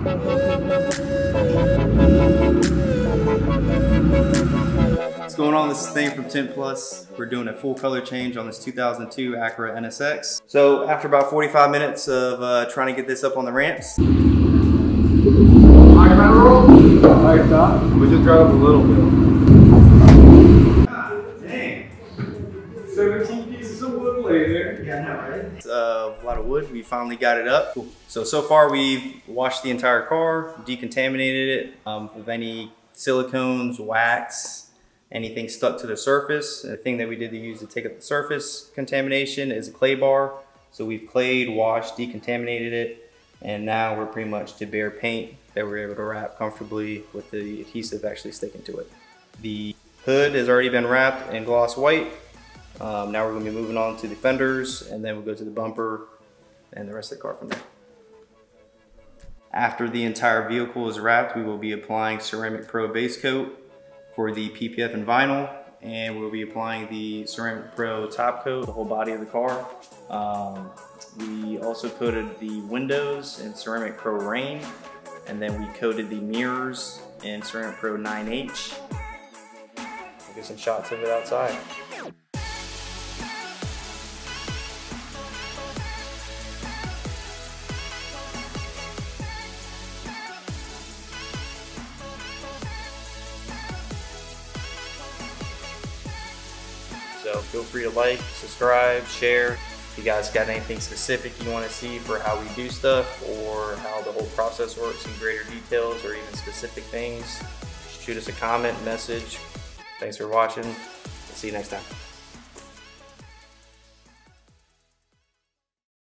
What's going on? This is Thane from Tint Plus. We're doing a full color change on this 2002 Acura NSX. So after about 45 minutes of trying to get this up on the ramps. High roll. High top. We just drive a little bit. God dang. 17 pieces of wood later. Yeah, I know, right? It's a lot of wood. We finally got it up. Cool. So far we've washed the entire car, decontaminated it of any silicones, wax, anything stuck to the surface. The thing that we did to use to take up the surface contamination is a clay bar. So we've clayed, washed, decontaminated it, and now we're pretty much to bare paint that we're able to wrap comfortably with the adhesive actually sticking to it. The hood has already been wrapped in gloss white. Now we're going to be moving on to the fenders, and then we'll go to the bumper and the rest of the car from there. After the entire vehicle is wrapped, we will be applying Ceramic Pro base coat for the PPF and vinyl, and we'll be applying the Ceramic Pro top coat, the whole body of the car. We also coated the windows in Ceramic Pro Rain, and then we coated the mirrors in Ceramic Pro 9H. We'll get some shots of it outside. So feel free to like, subscribe, share. If you guys got anything specific you want to see for how we do stuff or how the whole process works in greater details or even specific things, shoot us a comment, message. Thanks for watching. See you next time.